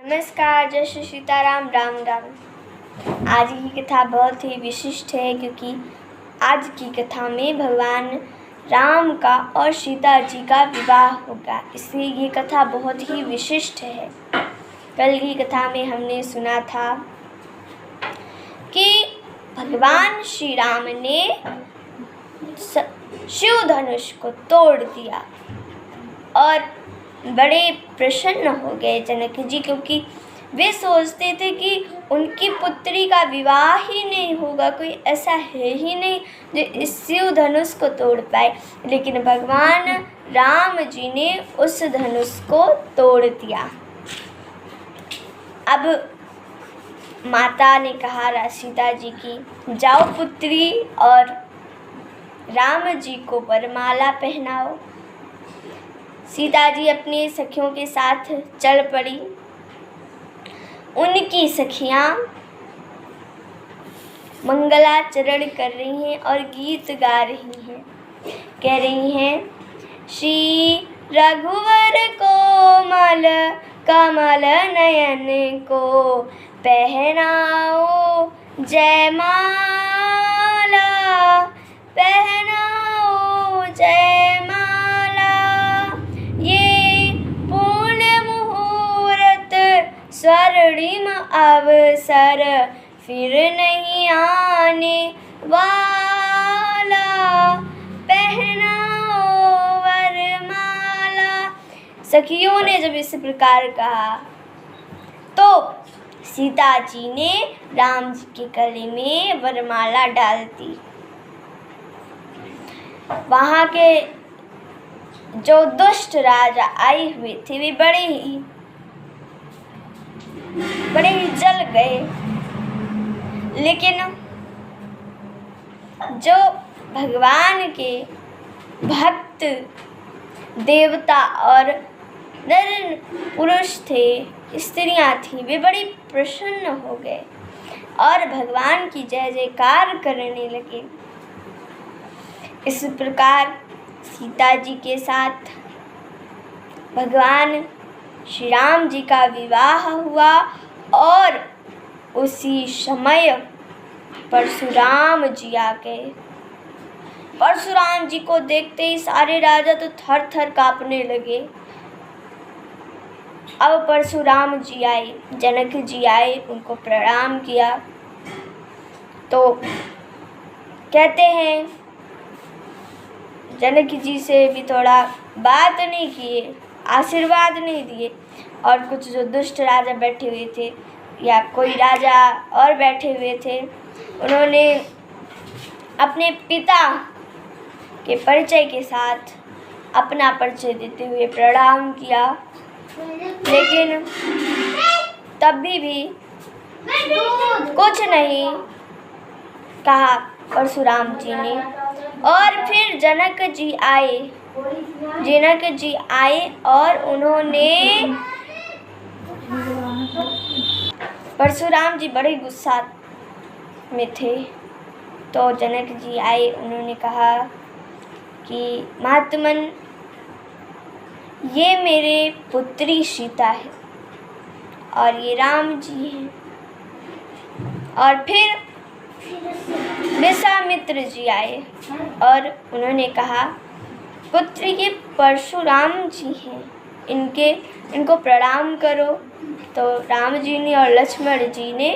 नमस्कार, जय श्री सीताराम, राम राम। आज की कथा बहुत ही विशिष्ट है क्योंकि आज की कथा में भगवान राम का और सीता जी का विवाह होगा, इसलिए ये कथा बहुत ही विशिष्ट है। कल की कथा में हमने सुना था कि भगवान श्री राम ने शिव धनुष को तोड़ दिया और बड़े प्रसन्न हो गए जनक जी, क्योंकि वे सोचते थे कि उनकी पुत्री का विवाह ही नहीं होगा, कोई ऐसा है ही नहीं जो इस शिव धनुष को तोड़ पाए। लेकिन भगवान राम जी ने उस धनुष को तोड़ दिया। अब माता ने कहा सीता जी की, जाओ पुत्री और राम जी को वरमाला पहनाओ। सीता जी अपनी सखियों के साथ चल पड़ी। उनकी सखियां मंगलाचरण कर रही हैं और गीत गा रही हैं। कह रही हैं, श्री रघुवर कोमल कमल नयन को पहनाओ जयमाला, पहनाओ जयमाला। ये पूर्ण मुहूर्त स्वर्णिम अवसर फिर नहीं आने वाला, पहनाओ वरमाला। सखियों ने जब इस प्रकार कहा तो सीता जी ने राम जी के गले में वरमाला डाल दी। वहाँ के जो दुष्ट राजा आए हुए थे वे बड़े ही जल गए, लेकिन जो भगवान के भक्त देवता और नर पुरुष थे, स्त्रियां थीं, वे बड़ी प्रसन्न हो गए और भगवान की जय जयकार करने लगे। इस प्रकार सीता जी के साथ भगवान श्री राम जी का विवाह हुआ और उसी समय परशुराम जी आ गए। परशुराम जी को देखते ही सारे राजा तो थर थर कांपने लगे। अब परशुराम जी आए, जनक जी आए, उनको प्रणाम किया तो कहते हैं, जनक जी से भी थोड़ा बात नहीं किए, आशीर्वाद नहीं दिए। और कुछ जो दुष्ट राजा बैठे हुए थे या कोई राजा और बैठे हुए थे, उन्होंने अपने पिता के परिचय के साथ अपना परिचय देते हुए प्रणाम किया, लेकिन तभी भी कुछ नहीं कहा परशुराम जी ने। और फिर जनक जी आए और उन्होंने, परशुराम जी बड़े गुस्सा में थे तो जनक जी आए, उन्होंने कहा कि महात्मन, ये मेरे पुत्री सीता है और ये राम जी हैं। और फिर विश्वामित्र जी आए और उन्होंने कहा, पुत्री ये परशुराम जी हैं, इनको प्रणाम करो। तो राम जी ने और लक्ष्मण जी ने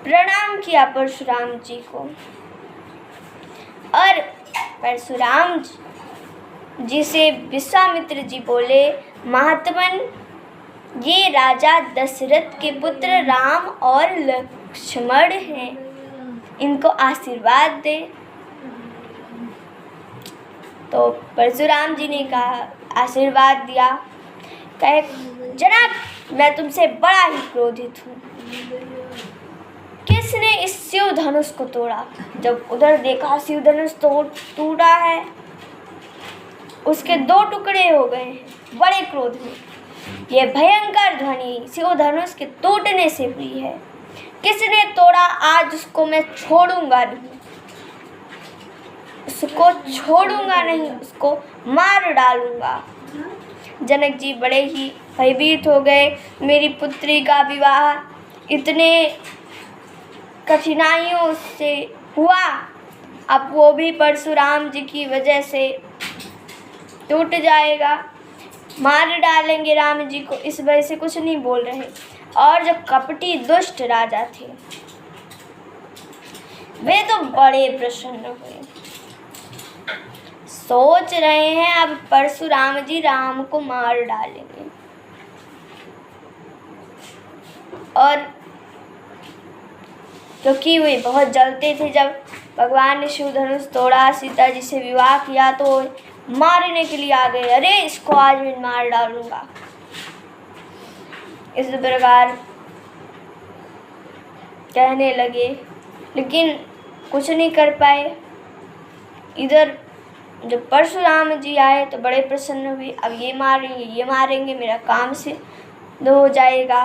प्रणाम किया परशुराम जी को। और परशुराम जी से विश्वामित्र जी बोले, महात्मन, ये राजा दशरथ के पुत्र राम और लक्ष्मण हैं, इनको आशीर्वाद दे। तो परशुराम जी ने कहा, आशीर्वाद दिया। कहे, जनाब, मैं तुमसे बड़ा ही क्रोधित हूँ। किसने इस शिव धनुष को तोड़ा? जब उधर देखा शिव धनुष टूटा है, उसके 2 टुकड़े हो गए हैं। बड़े क्रोध में ये भयंकर ध्वनि शिव धनुष के टूटने से हुई है। किसने तोड़ा? आज उसको मैं छोड़ूंगा नहीं, उसको छोड़ूंगा नहीं, उसको मार डालूंगा। जनक जी बड़े ही भयभीत हो गए। मेरी पुत्री का विवाह इतने कठिनाइयों से हुआ, अब वो भी परशुराम जी की वजह से टूट जाएगा, मार डालेंगे राम जी को, इस वजह से कुछ नहीं बोल रहे। और जो कपटी दुष्ट राजा थे वे तो बड़े प्रसन्न हुए, सोच रहे हैं अब परशुराम जी राम को मार डालेंगे। और क्योंकि वे बहुत जलते थे, जब भगवान ने शिव धनुष तोड़ा, सीता जी से विवाह किया, तो मारने के लिए आ गए। अरे इसको आज मैं मार डालूंगा। इस प्रकार कहने लगे, लेकिन कुछ नहीं कर पाए। इधर जब परशुराम जी आए तो बड़े प्रसन्न हुए, अब ये मारेंगे, मेरा काम से दो हो जाएगा।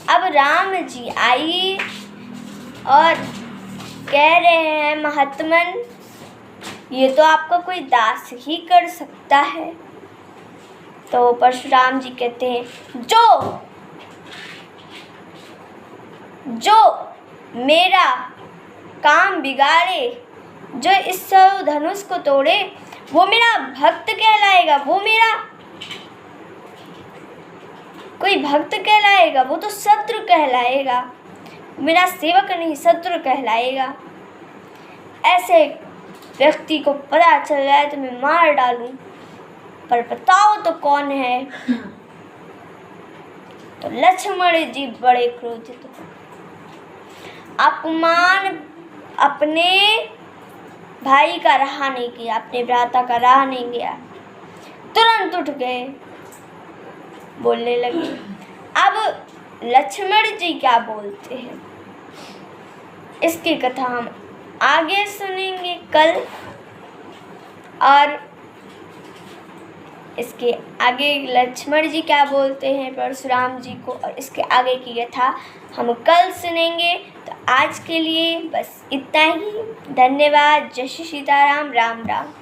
अब राम जी आई और कह रहे हैं, महात्मन ये तो आपका कोई दास ही कर सकता है। तो परशुराम जी कहते हैं, जो मेरा काम बिगाड़े, जो इस धनुष को तोड़े, वो मेरा भक्त कहलाएगा, वो मेरा कोई भक्त कहलाएगा, वो तो शत्रु कहलाएगा, मेरा सेवक नहीं शत्रु कहलाएगा। ऐसे व्यक्ति को पता चल जाए तो मैं मार डालूं, पर बताओ तो कौन है। तो लक्ष्मण जी बड़े क्रोधित हो, अपमान अपने भाई का रहा नहीं किया, अपने भ्राता का रहा नहीं गया, तुरंत उठ गए, बोलने लगे। अब लक्ष्मण जी क्या बोलते हैं इसकी कथा हम आगे सुनेंगे कल, और इसके आगे लक्ष्मण जी क्या बोलते हैं परशुराम जी को, और इसके आगे की कथा हम कल सुनेंगे। तो आज के लिए बस इतना ही। धन्यवाद। जय श्री सीताराम। राम राम।